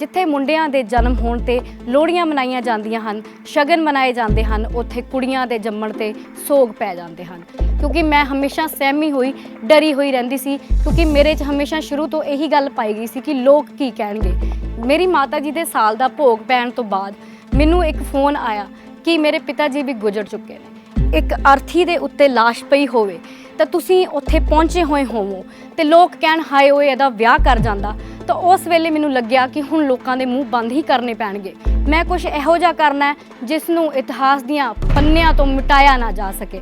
ਜਿੱਥੇ ਮੁੰਡਿਆਂ ਦੇ ਜਨਮ ਹੋਣ ਤੇ ਲੋਹੜੀਆਂ ਮਨਾਈਆਂ ਜਾਂਦੀਆਂ ਹਨ, ਸ਼ਗਨ ਮਨਾਏ ਜਾਂਦੇ ਹਨ, ਉੱਥੇ ਕੁੜੀਆਂ ਦੇ ਜੰਮਣ ਤੇ ਸੋਗ ਪੈ ਜਾਂਦੇ ਹਨ। ਕਿਉਂਕਿ ਮੈਂ ਹਮੇਸ਼ਾ ਸਹਿਮੀ ਹੋਈ, ਡਰੀ ਹੋਈ ਰਹਿੰਦੀ ਸੀ, ਕਿਉਂਕਿ ਮੇਰੇ 'ਚ ਹਮੇਸ਼ਾ ਸ਼ੁਰੂ ਤੋਂ ਇਹੀ ਗੱਲ ਪਾਈ ਗਈ ਸੀ ਕਿ ਲੋਕ ਕੀ ਕਹਿਣਗੇ। ਮੇਰੀ ਮਾਤਾ ਜੀ ਦੇ ਸਾਲ ਦਾ ਭੋਗ ਪੈਣ ਤੋਂ ਬਾਅਦ ਮੈਨੂੰ ਇੱਕ ਫੋਨ ਆਇਆ ਕਿ ਮੇਰੇ ਪਿਤਾ ਜੀ ਵੀ ਗੁਜ਼ਰ ਚੁੱਕੇ ਨੇ। ਇੱਕ ਅਰਥੀ ਦੇ ਉੱਤੇ ਲਾਸ਼ ਪਈ ਹੋਵੇ ਤਾਂ ਤੁਸੀਂ ਉੱਥੇ ਪਹੁੰਚੇ ਹੋਏ ਹੋਵੋ ਤੇ ਲੋਕ ਕਹਿਣ ਹਾਏ ਓਏ ਇਹਦਾ ਵਿਆਹ ਕਰ ਜਾਂਦਾ, ਤਾਂ ਉਸ ਵੇਲੇ ਮੈਨੂੰ ਲੱਗਿਆ ਕਿ ਹੁਣ ਲੋਕਾਂ ਦੇ ਮੂੰਹ ਬੰਦ ਹੀ ਕਰਨੇ ਪੈਣਗੇ। ਮੈਂ ਕੁਝ ਇਹੋ ਜਿਹਾ ਕਰਨਾ ਹੈ ਜਿਸ ਨੂੰ ਇਤਿਹਾਸ ਦੀਆਂ ਪੰਨਿਆਂ ਤੋਂ ਮਿਟਾਇਆ ਨਾ ਜਾ ਸਕੇ।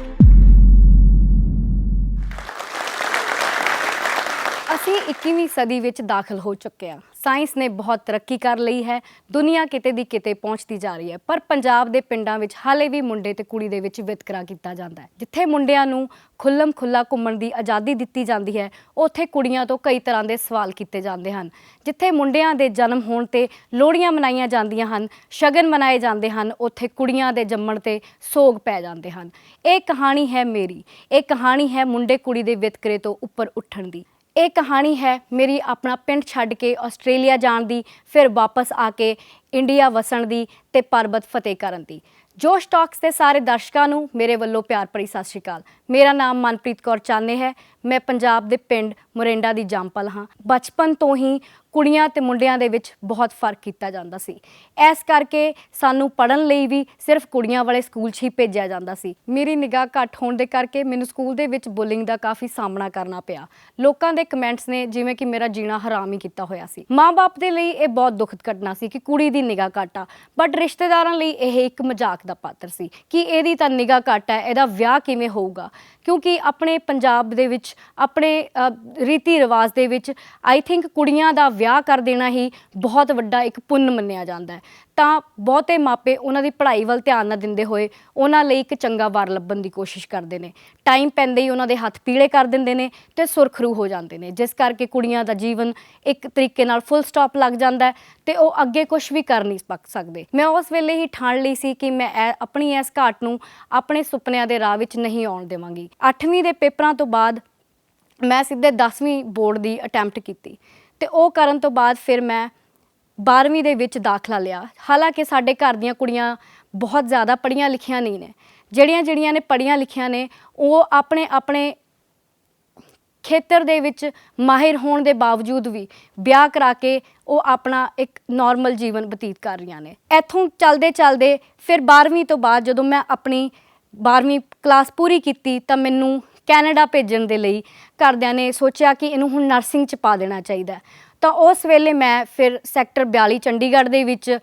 ਅਸੀਂ 21ਵੀਂ ਸਦੀ ਵਿੱਚ ਦਾਖਲ ਹੋ ਚੁੱਕੇ ਹਾਂ। ਸਾਇੰਸ ਨੇ ਬਹੁਤ ਤਰੱਕੀ ਕਰ ਲਈ ਹੈ, ਦੁਨੀਆ ਕਿਤੇ ਦੀ ਕਿਤੇ ਪਹੁੰਚਦੀ ਜਾ ਰਹੀ ਹੈ, ਪਰ ਪੰਜਾਬ ਦੇ ਪਿੰਡਾਂ ਵਿੱਚ ਹਾਲੇ ਵੀ ਮੁੰਡੇ ਤੇ ਕੁੜੀ ਦੇ ਵਿੱਚ ਵਿਤਕਰਾ ਕੀਤਾ ਜਾਂਦਾ ਹੈ। ਜਿੱਥੇ ਮੁੰਡਿਆਂ ਨੂੰ ਖੁੱਲ੍ਹਮ ਖੁੱਲ੍ਹਾ ਘੁੰਮਣ ਦੀ ਆਜ਼ਾਦੀ ਦਿੱਤੀ ਜਾਂਦੀ ਹੈ, ਉੱਥੇ ਕੁੜੀਆਂ ਤੋਂ ਕਈ ਤਰ੍ਹਾਂ ਦੇ ਸਵਾਲ ਕੀਤੇ ਜਾਂਦੇ ਹਨ। ਜਿੱਥੇ ਮੁੰਡਿਆਂ ਦੇ ਜਨਮ ਹੋਣ ਤੇ ਲੋਹੜੀਆਂ ਮਨਾਈਆਂ ਜਾਂਦੀਆਂ ਹਨ, ਸ਼ਗਨ ਮਨਾਏ ਜਾਂਦੇ ਹਨ, ਉੱਥੇ ਕੁੜੀਆਂ ਦੇ ਜੰਮਣ ਤੇ ਸੋਗ ਪੈ ਜਾਂਦੇ ਹਨ। ਇਹ ਕਹਾਣੀ ਹੈ ਮੇਰੀ, ਇਹ ਕਹਾਣੀ ਹੈ ਮੁੰਡੇ ਕੁੜੀ ਦੇ ਵਿਤਕਰੇ ਤੋਂ ਉੱਪਰ ਉੱਠਣ ਦੀ। ਇਹ ਕਹਾਣੀ ਹੈ ਮੇਰੀ ਆਪਣਾ ਪਿੰਡ ਛੱਡ ਕੇ ਆਸਟ੍ਰੇਲੀਆ ਜਾਣ ਦੀ, ਫਿਰ ਵਾਪਸ ਆ ਕੇ ਇੰਡੀਆ ਵਸਣ ਦੀ ਤੇ ਪਰਬਤ ਫਤਿਹ ਕਰਨ ਦੀ। ਜੋਸ਼ ਟਾਕਸ ਦੇ ਸਾਰੇ ਦਰਸ਼ਕਾਂ ਨੂੰ ਮੇਰੇ ਵੱਲੋਂ ਪਿਆਰ ਭਰੀ ਸਤਿ ਸ਼੍ਰੀ ਅਕਾਲ। ਮੇਰਾ ਨਾਮ ਮਨਪ੍ਰੀਤ ਕੌਰ ਚਾਨੇ ਹੈ। ਮੈਂ ਪੰਜਾਬ ਦੇ ਪਿੰਡ ਮੋਰਿੰਡਾ ਦੀ ਜੰਮਪਲ ਹਾਂ। ਬਚਪਨ ਤੋਂ ਹੀ ਕੁੜੀਆਂ ਤੇ ਮੁੰਡਿਆਂ ਦੇ ਵਿੱਚ ਬਹੁਤ ਫਰਕ ਕੀਤਾ ਜਾਂਦਾ ਸੀ। ਇਸ ਕਰਕੇ ਸਾਨੂੰ ਪੜ੍ਹਨ ਲਈ ਵੀ ਸਿਰਫ ਕੁੜੀਆਂ ਵਾਲੇ ਸਕੂਲ 'ਚ ਹੀ ਭੇਜਿਆ ਜਾਂਦਾ ਸੀ। ਮੇਰੀ ਨਿਗਾਹ ਘੱਟ ਹੋਣ ਦੇ ਕਰਕੇ ਮੈਨੂੰ ਸਕੂਲ ਦੇ ਵਿੱਚ ਬੁਲਿੰਗ ਦਾ ਕਾਫੀ ਸਾਹਮਣਾ ਕਰਨਾ ਪਿਆ। ਲੋਕਾਂ ਦੇ ਕਮੈਂਟਸ ਨੇ ਜਿਵੇਂ ਕਿ ਮੇਰਾ ਜੀਣਾ ਹਰਾਮ ਹੀ ਕੀਤਾ ਹੋਇਆ ਸੀ। ਮਾਂ-ਬਾਪ ਦੇ ਲਈ ਇਹ ਬਹੁਤ ਦੁਖਦ ਘਟਨਾ ਸੀ ਕਿ ਕੁੜੀ ਦੀ ਨਿਗਾਹ ਘੱਟ ਆ, ਬਟ ਰਿਸ਼ਤੇਦਾਰਾਂ ਲਈ ਇਹ ਇੱਕ ਮਜ਼ਾਕ ਦਾ ਪਾਤਰ ਸੀ ਕਿ ਇਹਦੀ ਤਾਂ ਨਿਗਾਹ ਘੱਟ ਹੈ, ਇਹਦਾ ਵਿਆਹ ਕਿਵੇਂ ਹੋਊਗਾ। ਕਿਉਂਕਿ ਆਪਣੇ ਪੰਜਾਬ ਦੇ ਵਿੱਚ, ਆਪਣੇ ਰੀਤੀ ਰਿਵਾਜ ਦੇ ਵਿੱਚ ਆਈ ਥਿੰਕ ਕੁੜੀਆਂ ਦਾ ਵਿਆਹ ਕਰ ਦੇਣਾ ਹੀ ਬਹੁਤ ਵੱਡਾ ਇੱਕ ਪੁੰਨ ਮੰਨਿਆ ਜਾਂਦਾ ਹੈ। ਤਾਂ ਬਹੁਤੇ ਮਾਪੇ ਉਹਨਾਂ ਦੀ ਪੜ੍ਹਾਈ ਵੱਲ ਧਿਆਨ ਨਾ ਦਿੰਦੇ ਹੋਏ ਉਹਨਾਂ ਲਈ ਇੱਕ ਚੰਗਾ ਵਰ ਲੱਭਣ ਦੀ ਕੋਸ਼ਿਸ਼ ਕਰਦੇ ਨੇ। ਟਾਈਮ ਪੈਂਦੇ ਹੀ ਉਹਨਾਂ ਦੇ ਹੱਥ ਪੀਲੇ ਕਰ ਦਿੰਦੇ ਨੇ ਤੇ ਸੁਰਖਰੂ ਹੋ ਜਾਂਦੇ ਨੇ, ਜਿਸ ਕਰਕੇ ਕੁੜੀਆਂ ਦਾ ਜੀਵਨ ਇੱਕ ਤਰੀਕੇ ਨਾਲ ਫੁੱਲ ਸਟਾਪ ਲੱਗ ਜਾਂਦਾ ਤੇ ਉਹ ਅੱਗੇ ਕੁਝ ਵੀ ਕਰ ਨਹੀਂ ਸਕਦੇ। ਮੈਂ ਉਸ ਵੇਲੇ ਹੀ ਠਾਣ ਲਈ ਸੀ ਕਿ ਮੈਂ ਆਪਣੀ ਇਸ ਘਾਟ ਨੂੰ ਆਪਣੇ ਸੁਪਨਿਆਂ ਦੇ ਰਾਹ ਵਿੱਚ ਨਹੀਂ ਆਉਣ ਦੇਵਾਂਗੀ। 8ਵੀਂ ਦੇ ਪੇਪਰਾਂ ਤੋਂ ਬਾਅਦ ਮੈਂ ਸਿੱਧੇ 10ਵੀਂ ਬੋਰਡ ਦੀ ਅਟੈਂਪਟ ਕੀਤੀ ਤੇ ਉਹ ਕਰਨ ਤੋਂ ਬਾਅਦ ਫਿਰ ਮੈਂ 12ਵੀਂ ਦੇ ਵਿੱਚ ਦਾਖਲਾ ਲਿਆ। ਹਾਲਾਂਕਿ ਸਾਡੇ ਘਰ ਦੀਆਂ ਕੁੜੀਆਂ ਬਹੁਤ ਜ਼ਿਆਦਾ ਪੜ੍ਹੀਆਂ ਲਿਖੀਆਂ ਨਹੀਂ ਨੇ। ਜਿਹੜੀਆਂ ਨੇ ਪੜ੍ਹੀਆਂ ਲਿਖੀਆਂ ਨੇ ਉਹ ਆਪਣੇ ਖੇਤਰ ਦੇ ਵਿੱਚ ਮਾਹਿਰ ਹੋਣ ਦੇ ਬਾਵਜੂਦ ਵੀ ਵਿਆਹ ਕਰਾ ਕੇ ਉਹ ਆਪਣਾ ਇੱਕ ਨਾਰਮਲ ਜੀਵਨ ਬਤੀਤ ਕਰ ਰਹੀਆਂ ਨੇ। ਇੱਥੋਂ ਚੱਲਦੇ ਫਿਰ 12ਵੀਂ ਤੋਂ ਬਾਅਦ ਜਦੋਂ ਮੈਂ ਆਪਣੀ 12ਵੀਂ ਕਲਾਸ ਪੂਰੀ ਕੀਤੀ ਤਾਂ ਮੈਨੂੰ ਕੈਨੇਡਾ ਭੇਜਣ ਦੇ ਲਈ ਘਰਦਿਆਂ ਨੇ ਸੋਚਿਆ ਕਿ ਇਹਨੂੰ ਹੁਣ ਨਰਸਿੰਗ 'ਚ ਪਾ ਦੇਣਾ ਚਾਹੀਦਾ। ਤਾਂ ਉਸ ਵੇਲੇ ਮੈਂ ਫਿਰ ਸੈਕਟਰ 42 ਚੰਡੀਗੜ੍ਹ ਦੇ ਵਿੱਚ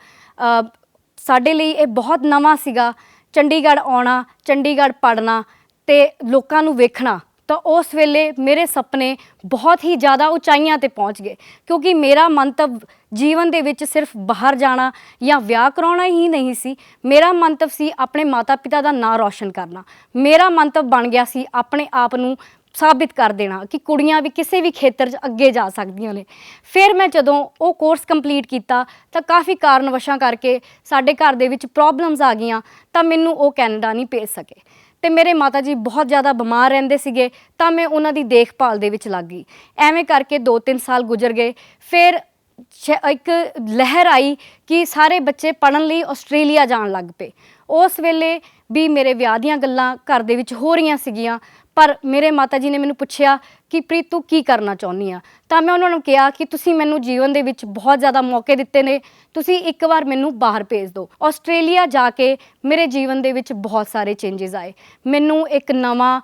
ਸਾਡੇ ਲਈ ਇਹ ਬਹੁਤ ਨਵਾਂ ਸੀਗਾ, ਚੰਡੀਗੜ੍ਹ ਆਉਣਾ, ਚੰਡੀਗੜ੍ਹ ਪੜ੍ਹਨਾ ਤੇ ਲੋਕਾਂ ਨੂੰ ਵੇਖਣਾ। ਤਾਂ ਉਸ ਵੇਲੇ ਮੇਰੇ ਸੁਪਨੇ ਬਹੁਤ ਹੀ ਜ਼ਿਆਦਾ ਉਚਾਈਆਂ 'ਤੇ ਪਹੁੰਚ ਗਏ, ਕਿਉਂਕਿ ਮੇਰਾ ਮੰਤਵ ਜੀਵਨ ਦੇ ਵਿੱਚ ਸਿਰਫ ਬਾਹਰ ਜਾਣਾ ਜਾਂ ਵਿਆਹ ਕਰਾਉਣਾ ਹੀ ਨਹੀਂ ਸੀ। ਮੇਰਾ ਮੰਤਵ ਸੀ ਆਪਣੇ ਮਾਤਾ ਪਿਤਾ ਦਾ ਨਾਂ ਰੌਸ਼ਨ ਕਰਨਾ। ਮੇਰਾ ਮੰਤਵ ਬਣ ਗਿਆ ਸੀ ਆਪਣੇ ਆਪ ਨੂੰ ਸਾਬਿਤ ਕਰ ਦੇਣਾ ਕਿ ਕੁੜੀਆਂ ਵੀ ਕਿਸੇ ਵੀ ਖੇਤਰ 'ਚ ਅੱਗੇ ਜਾ ਸਕਦੀਆਂ ਨੇ। ਫਿਰ ਮੈਂ ਜਦੋਂ ਉਹ ਕੋਰਸ ਕੰਪਲੀਟ ਕੀਤਾ ਤਾਂ ਕਾਫੀ ਕਾਰਨਵਸ਼ਾਂ ਕਰਕੇ ਸਾਡੇ ਘਰ ਦੇ ਵਿੱਚ ਪ੍ਰੋਬਲਮਸ ਆ ਗਈਆਂ ਤਾਂ ਮੈਨੂੰ ਉਹ ਕੈਨੇਡਾ ਨਹੀਂ ਭੇਜ ਸਕੇ ਤੇ ਮੇਰੇ ਮਾਤਾ ਜੀ ਬਹੁਤ ਜ਼ਿਆਦਾ ਬਿਮਾਰ ਰਹਿੰਦੇ ਸੀਗੇ ਤਾਂ ਮੈਂ ਉਹਨਾਂ ਦੀ ਦੇਖਭਾਲ ਦੇ ਵਿੱਚ ਲੱਗ ਗਈ। ਐਵੇਂ ਕਰਕੇ 2-3 ਸਾਲ ਗੁਜ਼ਰ ਗਏ। ਫਿਰ ਇੱਕ ਲਹਿਰ ਆਈ ਕਿ ਸਾਰੇ ਬੱਚੇ ਪੜ੍ਹਨ ਲਈ ਆਸਟ੍ਰੇਲੀਆ ਜਾਣ ਲੱਗ ਪਏ। ਉਸ ਵੇਲੇ ਵੀ ਮੇਰੇ ਵਿਆਹ ਦੀਆਂ ਗੱਲਾਂ ਘਰ ਦੇ ਵਿੱਚ ਹੋ ਰਹੀਆਂ ਸੀਗੀਆਂ, ਪਰ ਮੇਰੇ ਮਾਤਾ ਜੀ ਨੇ ਮੈਨੂੰ ਪੁੱਛਿਆ ਕਿ ਪ੍ਰੀਤ ਤੂੰ ਕੀ ਕਰਨਾ ਚਾਹੁੰਦੀ ਆ। ਤਾਂ ਮੈਂ ਉਹਨਾਂ ਨੂੰ ਕਿਹਾ ਕਿ ਤੁਸੀਂ ਮੈਨੂੰ ਜੀਵਨ ਦੇ ਵਿੱਚ ਬਹੁਤ ਜ਼ਿਆਦਾ ਮੌਕੇ ਦਿੱਤੇ ਨੇ, ਤੁਸੀਂ ਇੱਕ ਵਾਰ ਮੈਨੂੰ ਬਾਹਰ ਭੇਜ ਦਿਓ। ਆਸਟ੍ਰੇਲੀਆ ਜਾ ਕੇ ਮੇਰੇ ਜੀਵਨ ਦੇ ਵਿੱਚ ਬਹੁਤ ਸਾਰੇ ਚੇਂਜਸ ਆਏ। ਮੈਨੂੰ ਇੱਕ ਨਵਾਂ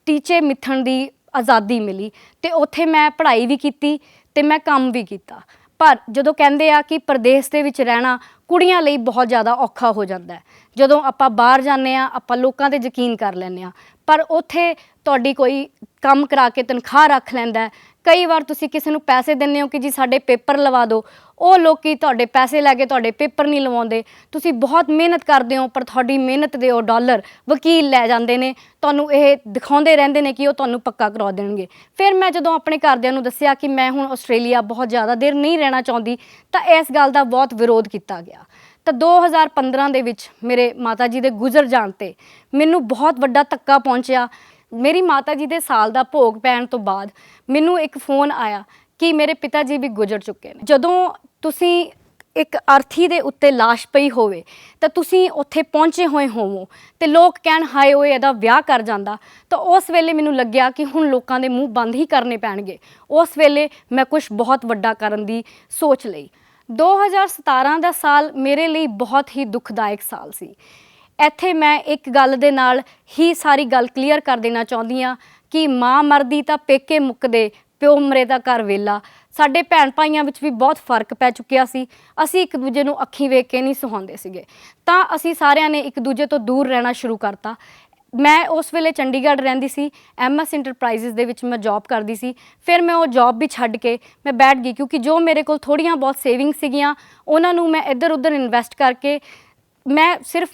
ਟੀਚੇ ਮਿੱਥਣ ਦੀ ਆਜ਼ਾਦੀ ਮਿਲੀ ਤੇ ਉੱਥੇ ਮੈਂ ਪੜ੍ਹਾਈ ਵੀ ਕੀਤੀ ਤੇ ਮੈਂ ਕੰਮ ਵੀ ਕੀਤਾ। ਪਰ ਜਦੋਂ ਕਹਿੰਦੇ ਆ ਕਿ ਪ੍ਰਦੇਸ਼ ਦੇ ਵਿੱਚ ਰਹਿਣਾ ਕੁੜੀਆਂ ਲਈ ਬਹੁਤ ਜ਼ਿਆਦਾ ਔਖਾ ਹੋ ਜਾਂਦਾ ਹੈ। ਜਦੋਂ ਆਪਾਂ ਬਾਹਰ ਜਾਂਦੇ ਹਾਂ ਆਪਾਂ ਲੋਕਾਂ 'ਤੇ ਯਕੀਨ ਕਰ ਲੈਂਦੇ ਹਾਂ, ਪਰ ਉੱਥੇ ਤੁਹਾਡੀ ਕੋਈ ਕੰਮ ਕਰਾ ਕੇ ਤਨਖਾਹ ਰੱਖ ਲੈਂਦਾ। ਕਈ ਵਾਰ ਤੁਸੀਂ ਕਿਸੇ ਨੂੰ ਪੈਸੇ ਦਿੰਦੇ ਹੋ ਕਿ ਜੀ ਸਾਡੇ ਪੇਪਰ ਲਵਾ ਦਿਓ, ਉਹ ਲੋਕ ਤੁਹਾਡੇ ਪੈਸੇ ਲੈ ਕੇ ਤੁਹਾਡੇ ਪੇਪਰ ਨਹੀਂ ਲਵਾਉਂਦੇ। ਤੁਸੀਂ ਬਹੁਤ ਮਿਹਨਤ ਕਰਦੇ ਹੋ ਪਰ ਤੁਹਾਡੀ ਮਿਹਨਤ ਦੇ ਉਹ ਡਾਲਰ ਵਕੀਲ ਲੈ ਜਾਂਦੇ ਨੇ, ਤੁਹਾਨੂੰ ਇਹ ਦਿਖਾਉਂਦੇ ਰਹਿੰਦੇ ਨੇ ਕਿ ਉਹ ਤੁਹਾਨੂੰ ਪੱਕਾ ਕਰਵਾ ਦੇਣਗੇ। ਫਿਰ ਮੈਂ ਜਦੋਂ ਆਪਣੇ ਘਰਦਿਆਂ ਨੂੰ ਦੱਸਿਆ ਕਿ ਮੈਂ ਹੁਣ ਆਸਟ੍ਰੇਲੀਆ ਬਹੁਤ ਜ਼ਿਆਦਾ ਦੇਰ ਨਹੀਂ ਰਹਿਣਾ ਚਾਹੁੰਦੀ ਤਾਂ ਇਸ ਗੱਲ ਦਾ ਬਹੁਤ ਵਿਰੋਧ ਕੀਤਾ ਗਿਆ। ਤਾਂ 2015 ਦੇ ਵਿੱਚ ਮੇਰੇ ਮਾਤਾ ਜੀ ਦੇ ਗੁਜ਼ਰ ਜਾਣ 'ਤੇ ਮੈਨੂੰ ਬਹੁਤ ਵੱਡਾ ਧੱਕਾ ਪਹੁੰਚਿਆ। ਮੇਰੀ ਮਾਤਾ ਜੀ ਦੇ ਸਾਲ ਦਾ ਭੋਗ ਪੈਣ ਤੋਂ ਬਾਅਦ ਮੈਨੂੰ ਇੱਕ ਫੋਨ ਆਇਆ ਕਿ ਮੇਰੇ ਪਿਤਾ ਜੀ ਵੀ ਗੁਜ਼ਰ ਚੁੱਕੇ ਨੇ। ਜਦੋਂ ਤੁਸੀਂ ਇੱਕ ਅਰਥੀ ਦੇ ਉੱਤੇ ਲਾਸ਼ ਪਈ ਹੋਵੇ ਤਾਂ ਤੁਸੀਂ ਉੱਥੇ ਪਹੁੰਚੇ ਹੋਏ ਹੋਵੋ ਤੇ ਲੋਕ ਕਹਿਣ ਹਾਏ ਓਏ ਇਹਦਾ ਵਿਆਹ ਕਰ ਜਾਂਦਾ, ਤਾਂ ਉਸ ਵੇਲੇ ਮੈਨੂੰ ਲੱਗਿਆ ਕਿ ਹੁਣ ਲੋਕਾਂ ਦੇ ਮੂੰਹ ਬੰਦ ਹੀ ਕਰਨੇ ਪੈਣਗੇ। ਉਸ ਵੇਲੇ ਮੈਂ ਕੁਝ ਬਹੁਤ ਵੱਡਾ ਕਰਨ ਦੀ ਸੋਚ ਲਈ। 2017 ਦਾ ਸਾਲ ਮੇਰੇ ਲਈ ਬਹੁਤ ਹੀ ਦੁਖਦਾਇਕ ਸਾਲ ਸੀ। ਇੱਥੇ ਮੈਂ ਇੱਕ ਗੱਲ ਦੇ ਨਾਲ ਹੀ ਸਾਰੀ ਗੱਲ ਕਲੀਅਰ ਕਰ ਦੇਣਾ ਚਾਹੁੰਦੀ ਹਾਂ ਕਿ ਮਾਂ ਮਰਦੀ ਤਾਂ ਪੇਕੇ ਮੁੱਕਦੇ, ਪਿਓ ਮਰੇ ਦਾ ਘਰ ਵੇਲਾ। ਸਾਡੇ ਭੈਣ ਭਾਈਆਂ ਵਿੱਚ ਵੀ ਬਹੁਤ ਫਰਕ ਪੈ ਚੁੱਕਿਆ ਸੀ। ਅਸੀਂ ਇੱਕ ਦੂਜੇ ਨੂੰ ਅੱਖੀਂ ਵੇਖ ਕੇ ਨਹੀਂ ਸੁਹਾਉਂਦੇ ਸੀਗੇ, ਤਾਂ ਅਸੀਂ ਸਾਰਿਆਂ ਨੇ ਇੱਕ ਦੂਜੇ ਤੋਂ ਦੂਰ ਰਹਿਣਾ ਸ਼ੁਰੂ ਕਰਤਾ। ਮੈਂ ਉਸ ਵੇਲੇ ਚੰਡੀਗੜ੍ਹ ਰਹਿੰਦੀ ਸੀ, MS ਇੰਟਰਪ੍ਰਾਈਜ਼ਸ ਦੇ ਵਿੱਚ ਮੈਂ ਜੌਬ ਕਰਦੀ ਸੀ। ਫਿਰ ਮੈਂ ਉਹ ਜੌਬ ਵੀ ਛੱਡ ਕੇ ਮੈਂ ਬੈਠ ਗਈ, ਕਿਉਂਕਿ ਜੋ ਮੇਰੇ ਕੋਲ ਥੋੜ੍ਹੀਆਂ ਬਹੁਤ ਸੇਵਿੰਗ ਸੀਗੀਆਂ ਉਹਨਾਂ ਨੂੰ ਮੈਂ ਇੱਧਰ ਉੱਧਰ ਇਨਵੈਸਟ ਕਰਕੇ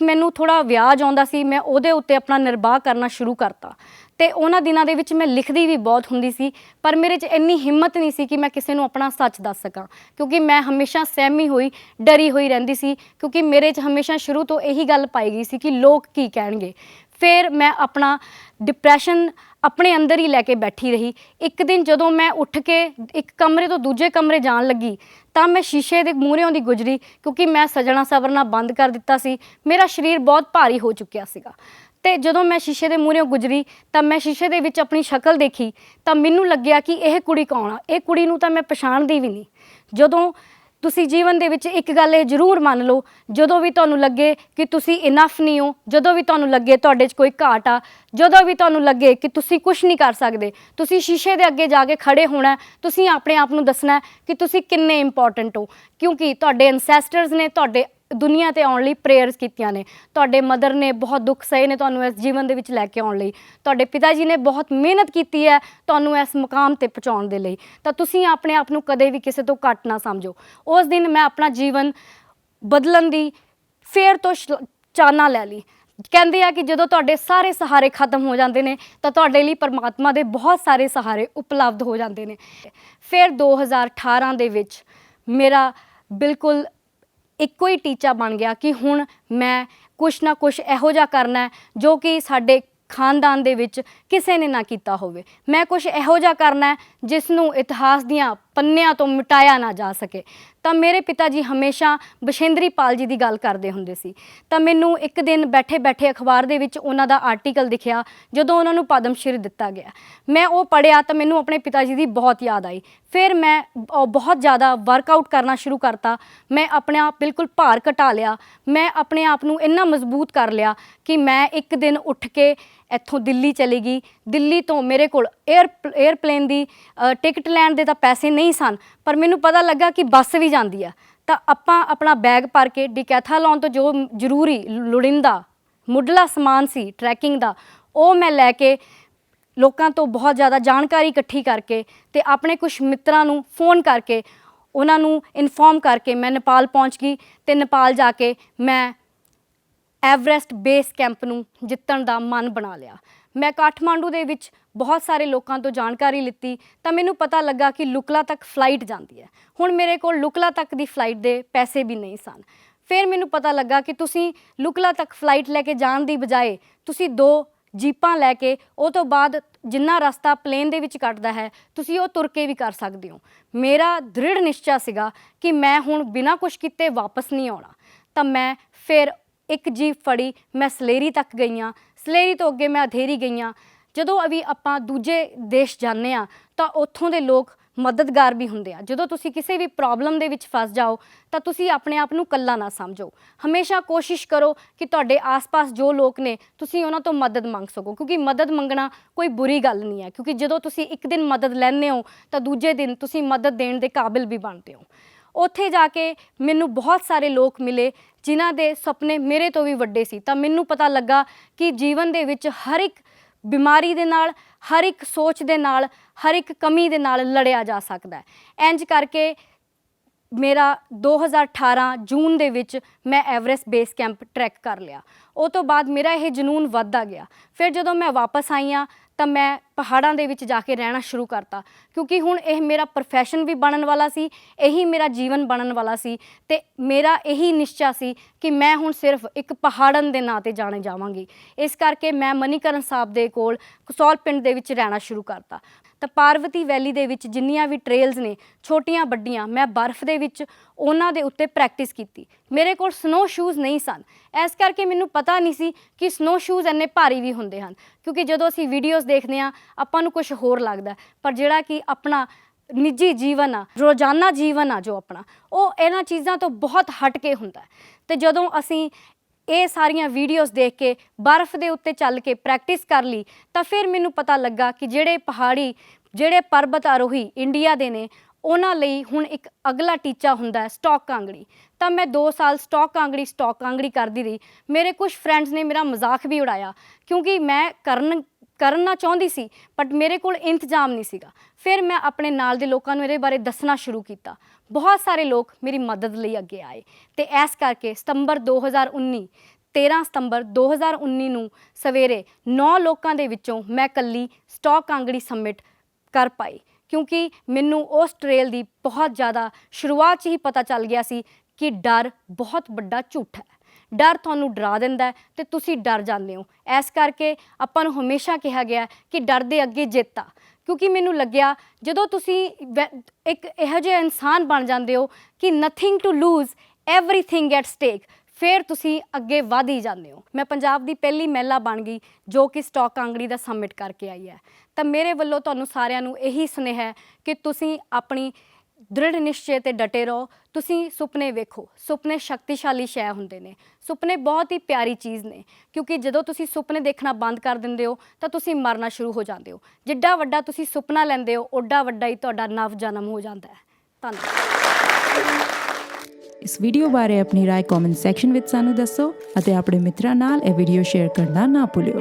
ਮੈਨੂੰ ਥੋੜ੍ਹਾ ਵਿਆਜ ਆਉਂਦਾ ਸੀ, ਮੈਂ ਉਹਦੇ ਉੱਤੇ ਆਪਣਾ ਨਿਰਵਾਹ ਕਰਨਾ ਸ਼ੁਰੂ ਕਰਤਾ। ਅਤੇ ਉਹਨਾਂ ਦਿਨਾਂ ਦੇ ਵਿੱਚ ਮੈਂ ਲਿਖਦੀ ਵੀ ਬਹੁਤ ਹੁੰਦੀ ਸੀ, ਪਰ ਮੇਰੇ 'ਚ ਇੰਨੀ ਹਿੰਮਤ ਨਹੀਂ ਸੀ ਕਿ ਮੈਂ ਕਿਸੇ ਨੂੰ ਆਪਣਾ ਸੱਚ ਦੱਸ ਸਕਾਂ, ਕਿਉਂਕਿ ਮੈਂ ਹਮੇਸ਼ਾ ਸਹਿਮੀ ਹੋਈ, ਡਰੀ ਹੋਈ ਰਹਿੰਦੀ ਸੀ, ਕਿਉਂਕਿ ਮੇਰੇ 'ਚ ਹਮੇਸ਼ਾ ਸ਼ੁਰੂ ਤੋਂ ਇਹੀ ਗੱਲ ਪਾਈ ਗਈ ਸੀ ਕਿ ਲੋਕ ਕੀ ਕਹਿਣਗੇ। ਫਿਰ ਮੈਂ ਆਪਣਾ ਡਿਪਰੈਸ਼ਨ ਆਪਣੇ ਅੰਦਰ ਹੀ ਲੈ ਕੇ ਬੈਠੀ ਰਹੀ। ਇੱਕ ਦਿਨ ਜਦੋਂ ਮੈਂ ਉੱਠ ਕੇ ਇੱਕ ਕਮਰੇ ਤੋਂ ਦੂਜੇ ਕਮਰੇ ਜਾਣ ਲੱਗੀ ਤਾਂ ਮੈਂ ਸ਼ੀਸ਼ੇ ਦੇ ਮੂਹਰਿਓਂ ਦੀ ਗੁਜ਼ਰੀ, ਕਿਉਂਕਿ ਮੈਂ ਸਜਣਾ ਸਵਰਨਾ ਬੰਦ ਕਰ ਦਿੱਤਾ ਸੀ। ਮੇਰਾ ਸਰੀਰ ਬਹੁਤ ਭਾਰੀ ਹੋ ਚੁੱਕਿਆ ਸੀਗਾ, ਅਤੇ ਜਦੋਂ ਮੈਂ ਸ਼ੀਸ਼ੇ ਦੇ ਮੂਹਰਿਓਂ ਗੁਜ਼ਰੀ ਤਾਂ ਮੈਂ ਸ਼ੀਸ਼ੇ ਦੇ ਵਿੱਚ ਆਪਣੀ ਸ਼ਕਲ ਦੇਖੀ ਤਾਂ ਮੈਨੂੰ ਲੱਗਿਆ ਕਿ ਇਹ ਕੁੜੀ ਕੌਣ ਆ। ਇਹ ਕੁੜੀ ਨੂੰ ਤਾਂ ਮੈਂ ਪਛਾਣਦੀ ਵੀ ਨਹੀਂ। ਜਦੋਂ ਤੁਸੀਂ ਜੀਵਨ ਦੇ ਵਿੱਚ ਇੱਕ ਗੱਲ ਇਹ ਜ਼ਰੂਰ ਮੰਨ ਲਓ, ਜਦੋਂ ਵੀ ਤੁਹਾਨੂੰ ਲੱਗੇ ਕਿ ਤੁਸੀਂ ਇਨਫ ਨਹੀਂ ਹੋ, ਜਦੋਂ ਵੀ ਤੁਹਾਨੂੰ ਲੱਗੇ ਤੁਹਾਡੇ 'ਚ ਕੋਈ ਘਾਟ ਆ, ਜਦੋਂ ਵੀ ਤੁਹਾਨੂੰ ਲੱਗੇ ਕਿ ਤੁਸੀਂ ਕੁਝ ਨਹੀਂ ਕਰ ਸਕਦੇ, ਤੁਸੀਂ ਸ਼ੀਸ਼ੇ ਦੇ ਅੱਗੇ ਜਾ ਕੇ ਖੜ੍ਹੇ ਹੋਣਾ। ਤੁਸੀਂ ਆਪਣੇ ਆਪ ਨੂੰ ਦੱਸਣਾ ਕਿ ਤੁਸੀਂ ਕਿੰਨੇ ਇੰਪੋਰਟੈਂਟ ਹੋ, ਕਿਉਂਕਿ ਤੁਹਾਡੇ ਐਨਸੈਸਟਰਸ ਨੇ ਤੁਹਾਡੇ ਦੁਨੀਆ 'ਤੇ ਆਉਣ ਲਈ ਪ੍ਰੇਅਰਸ ਕੀਤੀਆਂ ਨੇ। ਤੁਹਾਡੇ ਮਦਰ ਨੇ ਬਹੁਤ ਦੁੱਖ ਸਹੇ ਨੇ ਤੁਹਾਨੂੰ ਇਸ ਜੀਵਨ ਦੇ ਵਿੱਚ ਲੈ ਕੇ ਆਉਣ ਲਈ। ਤੁਹਾਡੇ ਪਿਤਾ ਜੀ ਨੇ ਬਹੁਤ ਮਿਹਨਤ ਕੀਤੀ ਹੈ ਤੁਹਾਨੂੰ ਇਸ ਮੁਕਾਮ 'ਤੇ ਪਹੁੰਚਾਉਣ ਦੇ ਲਈ। ਤਾਂ ਤੁਸੀਂ ਆਪਣੇ ਆਪ ਨੂੰ ਕਦੇ ਵੀ ਕਿਸੇ ਤੋਂ ਘੱਟ ਨਾ ਸਮਝੋ। ਉਸ ਦਿਨ ਮੈਂ ਆਪਣਾ ਜੀਵਨ ਬਦਲਣ ਦੀ ਫੇਰ ਤੋਂ ਚਾਨਣਾ ਲੈ ਲਈ। ਕਹਿੰਦੇ ਆ ਕਿ ਜਦੋਂ ਤੁਹਾਡੇ ਸਾਰੇ ਸਹਾਰੇ ਖਤਮ ਹੋ ਜਾਂਦੇ ਨੇ ਤਾਂ ਤੁਹਾਡੇ ਲਈ ਪਰਮਾਤਮਾ ਦੇ ਬਹੁਤ ਸਾਰੇ ਸਹਾਰੇ ਉਪਲਬਧ ਹੋ ਜਾਂਦੇ ਨੇ। ਫਿਰ 2018 ਦੇ ਵਿੱਚ ਮੇਰਾ ਬਿਲਕੁਲ ਇੱਕੋ ਹੀ ਟੀਚਾ ਬਣ ਗਿਆ ਕਿ ਹੁਣ ਮੈਂ ਕੁਛ ਨਾ ਕੁਛ ਇਹੋ ਜਿਹਾ ਕਰਨਾ ਹੈ ਜੋ ਕਿ ਸਾਡੇ ਖਾਨਦਾਨ ਦੇ ਵਿੱਚ ਕਿਸੇ ਨੇ ਨਾ ਕੀਤਾ ਹੋਵੇ। ਮੈਂ ਕੁਛ ਇਹੋ ਜਿਹਾ ਕਰਨਾ ਹੈ ਜਿਸ ਨੂੰ ਇਤਿਹਾਸ ਦੀਆਂ ਪੰਨਿਆਂ ਤੋਂ ਮਿਟਾਇਆ ਨਾ ਜਾ ਸਕੇ। ਤਾਂ ਮੇਰੇ ਪਿਤਾ ਜੀ ਹਮੇਸ਼ਾ ਬਸ਼ੇਂਦਰੀ ਪਾਲ ਜੀ ਦੀ ਗੱਲ ਕਰਦੇ ਹੁੰਦੇ ਸੀ। ਤਾਂ ਮੈਨੂੰ ਇੱਕ ਦਿਨ ਬੈਠੇ ਬੈਠੇ ਅਖਬਾਰ ਦੇ ਵਿੱਚ ਉਹਨਾਂ ਦਾ ਆਰਟੀਕਲ ਦਿਖਿਆ ਜਦੋਂ ਉਹਨਾਂ ਨੂੰ ਪਦਮ ਸ਼੍ਰੀ ਦਿੱਤਾ ਗਿਆ। ਮੈਂ ਉਹ ਪੜ੍ਹਿਆ ਤਾਂ ਮੈਨੂੰ ਆਪਣੇ ਪਿਤਾ ਜੀ ਦੀ ਬਹੁਤ ਯਾਦ ਆਈ। ਫਿਰ ਮੈਂ ਬਹੁਤ ਜ਼ਿਆਦਾ ਵਰਕਆਊਟ ਕਰਨਾ ਸ਼ੁਰੂ ਕਰਤਾ। ਮੈਂ ਆਪਣੇ ਆਪ ਬਿਲਕੁਲ ਭਾਰ ਘਟਾ ਲਿਆ। ਮੈਂ ਆਪਣੇ ਆਪ ਨੂੰ ਇੰਨਾ ਮਜ਼ਬੂਤ ਕਰ ਲਿਆ ਕਿ ਮੈਂ ਇੱਕ ਦਿਨ ਉੱਠ ਕੇ ਇੱਥੋਂ ਦਿੱਲੀ ਚਲੀ ਗਈ। ਦਿੱਲੀ ਤੋਂ ਮੇਰੇ ਕੋਲ ਏਅਰਪਲੇਨ ਦੀ ਟਿਕਟ ਲੈਣ ਦੇ ਤਾਂ ਪੈਸੇ ਨਹੀਂ ਸਨ, ਪਰ ਮੈਨੂੰ ਪਤਾ ਲੱਗਾ ਕਿ ਬੱਸ ਵੀ ਜਾਂਦੀ ਆ। ਤਾਂ ਆਪਾਂ ਆਪਣਾ ਬੈਗ ਭਰ ਕੇ ਡਿਕੈਥਾਲੋਨ ਤੋਂ ਜੋ ਜ਼ਰੂਰੀ ਲੋੜੀਂਦਾ ਮੁੱਢਲਾ ਸਮਾਨ ਸੀ ਟਰੈਕਿੰਗ ਦਾ, ਉਹ ਮੈਂ ਲੈ ਕੇ ਲੋਕਾਂ ਤੋਂ ਬਹੁਤ ਜ਼ਿਆਦਾ ਜਾਣਕਾਰੀ ਇਕੱਠੀ ਕਰਕੇ ਅਤੇ ਆਪਣੇ ਕੁਛ ਮਿੱਤਰਾਂ ਨੂੰ ਫ਼ੋਨ ਕਰਕੇ ਉਹਨਾਂ ਨੂੰ ਇਨਫੋਰਮ ਕਰਕੇ ਮੈਂ ਨੇਪਾਲ ਪਹੁੰਚ ਗਈ। ਅਤੇ ਨੇਪਾਲ ਜਾ ਕੇ ਮੈਂ ਐਵਰੈਸਟ ਬੇਸ ਕੈਂਪ ਨੂੰ ਜਿੱਤਣ ਦਾ ਮਨ ਬਣਾ ਲਿਆ। ਮੈਂ ਕਾਠਮਾਂਡੂ ਦੇ ਵਿੱਚ ਬਹੁਤ ਸਾਰੇ ਲੋਕਾਂ ਤੋਂ ਜਾਣਕਾਰੀ ਲਿੱਤੀ ਤਾਂ ਮੈਨੂੰ ਪਤਾ ਲੱਗਾ ਕਿ ਲੁਕਲਾ ਤੱਕ ਫਲਾਈਟ ਜਾਂਦੀ ਹੈ। ਹੁਣ ਮੇਰੇ ਕੋਲ ਲੁਕਲਾ ਤੱਕ ਦੀ ਫਲਾਈਟ ਦੇ ਪੈਸੇ ਵੀ ਨਹੀਂ ਸਨ। ਫਿਰ ਮੈਨੂੰ ਪਤਾ ਲੱਗਾ ਕਿ ਤੁਸੀਂ ਲੁਕਲਾ ਤੱਕ ਫਲਾਈਟ ਲੈ ਕੇ ਜਾਣ ਦੀ ਬਜਾਏ ਤੁਸੀਂ 2 ਜੀਪਾਂ ਲੈ ਕੇ ਉਹ ਤੋਂ ਬਾਅਦ ਜਿੰਨਾ ਰਸਤਾ ਪਲੇਨ ਦੇ ਵਿੱਚ ਕੱਟਦਾ ਹੈ ਤੁਸੀਂ ਉਹ ਤੁਰ ਕੇ ਵੀ ਕਰ ਸਕਦੇ ਹੋ। ਮੇਰਾ ਦ੍ਰਿੜ ਨਿਸ਼ਚਾ ਸੀਗਾ ਕਿ ਮੈਂ ਹੁਣ ਬਿਨਾਂ ਕੁਛ ਕੀਤੇ ਵਾਪਸ ਨਹੀਂ ਆਉਣਾ। ਤਾਂ ਮੈਂ ਫਿਰ ਇੱਕ ਜੀਪ ਫੜੀ, ਮੈਂ ਸਲੇਰੀ ਤੱਕ ਗਈਆਂ। ਸਲੇਰੀ ਤੋਂ ਅੱਗੇ ਮੈਂ ਅਧੇਰੀ ਗਈਆਂ। ਜਦੋਂ ਵੀ ਆਪਾਂ ਦੂਜੇ ਦੇਸ਼ ਜਾਂਦੇ ਹਾਂ ਤਾਂ ਉੱਥੋਂ ਦੇ ਲੋਕ ਮਦਦਗਾਰ ਵੀ ਹੁੰਦੇ ਆ। ਜਦੋਂ ਤੁਸੀਂ ਕਿਸੇ ਵੀ ਪ੍ਰੋਬਲਮ ਦੇ ਵਿੱਚ ਫਸ ਜਾਓ ਤਾਂ ਤੁਸੀਂ ਆਪਣੇ ਆਪ ਨੂੰ ਇਕੱਲਾ ਨਾ ਸਮਝੋ। ਹਮੇਸ਼ਾ ਕੋਸ਼ਿਸ਼ ਕਰੋ ਕਿ ਤੁਹਾਡੇ ਆਸ-ਪਾਸ ਜੋ ਲੋਕ ਨੇ ਤੁਸੀਂ ਉਹਨਾਂ ਤੋਂ ਮਦਦ ਮੰਗ ਸਕੋ, ਕਿਉਂਕਿ ਮਦਦ ਮੰਗਣਾ ਕੋਈ ਬੁਰੀ ਗੱਲ ਨਹੀਂ ਹੈ, ਕਿਉਂਕਿ ਜਦੋਂ ਤੁਸੀਂ ਇੱਕ ਦਿਨ ਮਦਦ ਲੈਂਦੇ ਹੋ ਤਾਂ ਦੂਜੇ ਦਿਨ ਤੁਸੀਂ ਮਦਦ ਦੇਣ ਦੇ ਕਾਬਿਲ ਵੀ ਬਣਦੇ ਹੋ। ਉੱਥੇ ਜਾ ਕੇ ਮੈਨੂੰ ਬਹੁਤ ਸਾਰੇ ਲੋਕ ਮਿਲੇ ਜਿਨ੍ਹਾਂ ਦੇ ਸੁਪਨੇ ਮੇਰੇ ਤੋਂ ਵੀ ਵੱਡੇ ਸੀ। ਤਾਂ ਮੈਨੂੰ ਪਤਾ ਲੱਗਾ ਕਿ ਜੀਵਨ ਦੇ ਵਿੱਚ ਹਰ ਇੱਕ ਬਿਮਾਰੀ ਦੇ ਨਾਲ, ਹਰ ਇੱਕ ਸੋਚ ਦੇ ਨਾਲ, ਹਰ ਇੱਕ ਕਮੀ ਦੇ ਨਾਲ ਲੜਿਆ ਜਾ ਸਕਦਾ ਹੈ। ਇੰਝ ਕਰਕੇ ਮੇਰਾ 2018 ਜੂਨ ਦੇ ਵਿੱਚ ਮੈਂ ਐਵਰੈਸਟ ਬੇਸ ਕੈਂਪ ਟਰੈਕ ਕਰ ਲਿਆ। ਉਹ ਤੋਂ ਬਾਅਦ ਮੇਰਾ ਇਹ ਜਨੂਨ ਵੱਧਦਾ ਗਿਆ। ਫਿਰ ਜਦੋਂ ਮੈਂ ਵਾਪਸ ਆਈ ਹਾਂ ਤਾਂ ਮੈਂ ਪਹਾੜਾਂ ਦੇ ਵਿੱਚ ਜਾ ਕੇ ਰਹਿਣਾ ਸ਼ੁਰੂ ਕਰਤਾ, ਕਿਉਂਕਿ ਹੁਣ ਇਹ ਮੇਰਾ ਪ੍ਰੋਫੈਸ਼ਨ ਵੀ ਬਣਨ ਵਾਲਾ ਸੀ, ਇਹੀ ਮੇਰਾ ਜੀਵਨ ਬਣਨ ਵਾਲਾ ਸੀ। ਅਤੇ ਮੇਰਾ ਇਹੀ ਨਿਸ਼ਚਾ ਸੀ ਕਿ ਮੈਂ ਹੁਣ ਸਿਰਫ ਇੱਕ ਪਹਾੜਨ ਦੇ ਨਾਂ 'ਤੇ ਜਾਣੇ ਜਾਵਾਂਗੀ। ਇਸ ਕਰਕੇ ਮੈਂ ਮਨੀਕਰਨ ਸਾਹਿਬ ਦੇ ਕੋਲ ਕਸੌਲ ਪਿੰਡ ਦੇ ਵਿੱਚ ਰਹਿਣਾ ਸ਼ੁਰੂ ਕਰਤਾ। ਤਾਂ ਪਾਰਵਤੀ ਵੈਲੀ ਦੇ ਵਿੱਚ ਜਿੰਨੀਆਂ ਵੀ ਟ੍ਰੇਲਸ ਨੇ ਛੋਟੀਆਂ ਵੱਡੀਆਂ, ਮੈਂ ਬਰਫ਼ ਦੇ ਵਿੱਚ ਉਹਨਾਂ ਦੇ ਉੱਤੇ ਪ੍ਰੈਕਟਿਸ ਕੀਤੀ। ਮੇਰੇ ਕੋਲ ਸਨੋ ਸ਼ੂਜ਼ ਨਹੀਂ ਸਨ, ਇਸ ਕਰਕੇ ਮੈਨੂੰ ਪਤਾ ਨਹੀਂ ਸੀ ਕਿ ਸਨੋ ਸ਼ੂਜ਼ ਇੰਨੇ ਭਾਰੀ ਵੀ ਹੁੰਦੇ ਹਨ, ਕਿਉਂਕਿ ਜਦੋਂ ਅਸੀਂ ਵੀਡੀਓਜ਼ ਦੇਖਦੇ ਹਾਂ ਆਪਾਂ ਨੂੰ ਕੁਝ ਹੋਰ ਲੱਗਦਾ, ਪਰ ਜਿਹੜਾ ਕਿ ਆਪਣਾ ਨਿੱਜੀ ਜੀਵਨ ਆ, ਰੋਜ਼ਾਨਾ ਜੀਵਨ ਆ ਜੋ ਆਪਣਾ, ਉਹ ਇਹਨਾਂ ਚੀਜ਼ਾਂ ਤੋਂ ਬਹੁਤ ਹਟ ਕੇ ਹੁੰਦਾ। ਤੇ ਜਦੋਂ ਅਸੀਂ ਇਹ ਸਾਰੀਆਂ ਵੀਡੀਓਜ਼ ਦੇਖ ਕੇ ਬਰਫ਼ ਦੇ ਉੱਤੇ ਚੱਲ ਕੇ ਪ੍ਰੈਕਟਿਸ ਕਰ ਲਈ ਤਾਂ ਫਿਰ ਮੈਨੂੰ ਪਤਾ ਲੱਗਾ ਕਿ ਜਿਹੜੇ ਪਰਬਤ ਆਰੋਹੀ ਇੰਡੀਆ ਦੇ ਨੇ ਉਹਨਾਂ ਲਈ ਹੁਣ ਇੱਕ ਅਗਲਾ ਟੀਚਾ ਹੁੰਦਾ ਹੈ ਸਟਾਕ ਕਾਂਗੜੀ। ਤਾਂ ਮੈਂ 2 ਸਾਲ ਸਟਾਕ ਕਾਂਗੜੀ ਕਰਦੀ ਰਹੀ। ਮੇਰੇ ਕੁਝ ਫਰੈਂਡਸ ਨੇ ਮੇਰਾ ਮਜ਼ਾਕ ਵੀ ਉਡਾਇਆ ਕਿਉਂਕਿ ਮੈਂ ਕਰਨਾ ਚਾਹੁੰਦੀ ਸੀ, ਬਟ ਮੇਰੇ ਕੋਲ ਇੰਤਜ਼ਾਮ ਨਹੀਂ ਸੀਗਾ। ਫਿਰ ਮੈਂ ਆਪਣੇ ਨਾਲ ਦੇ ਲੋਕਾਂ ਨੂੰ ਇਹਦੇ ਬਾਰੇ ਦੱਸਣਾ ਸ਼ੁਰੂ ਕੀਤਾ। ਬਹੁਤ ਸਾਰੇ ਲੋਕ ਮੇਰੀ ਮਦਦ ਲਈ ਅੱਗੇ ਆਏ ਤੇ ਇਸ ਕਰਕੇ 13 ਸਤੰਬਰ 2019 ਨੂੰ ਸਵੇਰੇ 9 ਲੋਕਾਂ ਦੇ ਵਿੱਚੋਂ ਮੈਂ ਇਕੱਲੀ ਸਟਾਕ ਕਾਂਗੜੀ ਸਮਿਟ ਕਰ ਪਾਈ, ਕਿਉਂਕਿ ਮੈਨੂੰ ਉਸ ਟ੍ਰੇਲ ਦੀ ਬਹੁਤ ਜ਼ਿਆਦਾ ਸ਼ੁਰੂਆਤ 'ਚ ਹੀ ਪਤਾ ਚੱਲ ਗਿਆ ਸੀ ਕਿ ਡਰ ਬਹੁਤ ਵੱਡਾ ਝੂਠ ਹੈ। ਡਰ ਤੁਹਾਨੂੰ ਡਰਾ ਦਿੰਦਾ ਤੇ ਤੁਸੀਂ ਡਰ ਜਾਂਦੇ ਹੋ। ਇਸ ਕਰਕੇ ਆਪਾਂ ਨੂੰ ਹਮੇਸ਼ਾ ਕਿਹਾ ਗਿਆ ਕਿ ਡਰ ਦੇ ਅੱਗੇ ਜਿੱਤ ਆ, ਕਿਉਂਕਿ ਮੈਨੂੰ ਲੱਗਿਆ ਜਦੋਂ ਤੁਸੀਂ ਇੱਕ ਇਹੋ ਜਿਹਾ ਇਨਸਾਨ ਬਣ ਜਾਂਦੇ ਹੋ ਕਿ nothing to lose everything at stake, ਫਿਰ ਤੁਸੀਂ ਅੱਗੇ ਵਧ ਹੀ ਜਾਂਦੇ ਹੋ। ਮੈਂ ਪੰਜਾਬ ਦੀ ਪਹਿਲੀ ਮਹਿਲਾ ਬਣ ਗਈ ਜੋ ਕਿ ਸਟਾਕ ਕਾਂਗੜੀ ਦਾ ਸਮਿਟ ਕਰਕੇ ਆਈ ਹੈ। ਤਾਂ ਮੇਰੇ ਵੱਲੋਂ ਤੁਹਾਨੂੰ ਸਾਰਿਆਂ ਨੂੰ ਇਹੀ ਸੁਨੇਹਾ ਹੈ ਕਿ ਤੁਸੀਂ ਆਪਣੀ ਦ੍ਰਿੜ ਨਿਸ਼ਚੇ ਤੇ ਡਟੇ ਰਹੋ। ਤੁਸੀਂ ਸੁਪਨੇ ਵੇਖੋ, ਸੁਪਨੇ ਸ਼ਕਤੀਸ਼ਾਲੀ ਸ਼ੈ ਹੁੰਦੇ ਨੇ, ਸੁਪਨੇ ਬਹੁਤ ਹੀ ਪਿਆਰੀ ਚੀਜ਼ ਨੇ, ਕਿਉਂਕਿ ਜਦੋਂ ਤੁਸੀਂ ਸੁਪਨੇ ਦੇਖਣਾ ਬੰਦ ਕਰ ਦਿੰਦੇ ਹੋ ਤਾਂ ਤੁਸੀਂ ਮਰਨਾ ਸ਼ੁਰੂ ਹੋ ਜਾਂਦੇ ਹੋ। ਜਿੱਡਾ ਵੱਡਾ ਤੁਸੀਂ ਸੁਪਨਾ ਲੈਂਦੇ ਹੋ ਓਡਾ ਵੱਡਾ ਹੀ ਤੁਹਾਡਾ ਨਵ ਜਨਮ ਹੋ ਜਾਂਦਾ ਹੈ। ਧੰਨਵਾਦ। ਇਸ ਵੀਡੀਓ ਬਾਰੇ ਆਪਣੀ ਰਾਏ ਕਮੈਂਟ ਸੈਕਸ਼ਨ ਵਿੱਚ ਸਾਨੂੰ ਦੱਸੋ ਅਤੇ ਆਪਣੇ ਮਿੱਤਰਾਂ ਨਾਲ ਇਹ ਵੀਡੀਓ ਸ਼ੇਅਰ ਕਰਨਾ ਨਾ ਭੁੱਲਿਓ।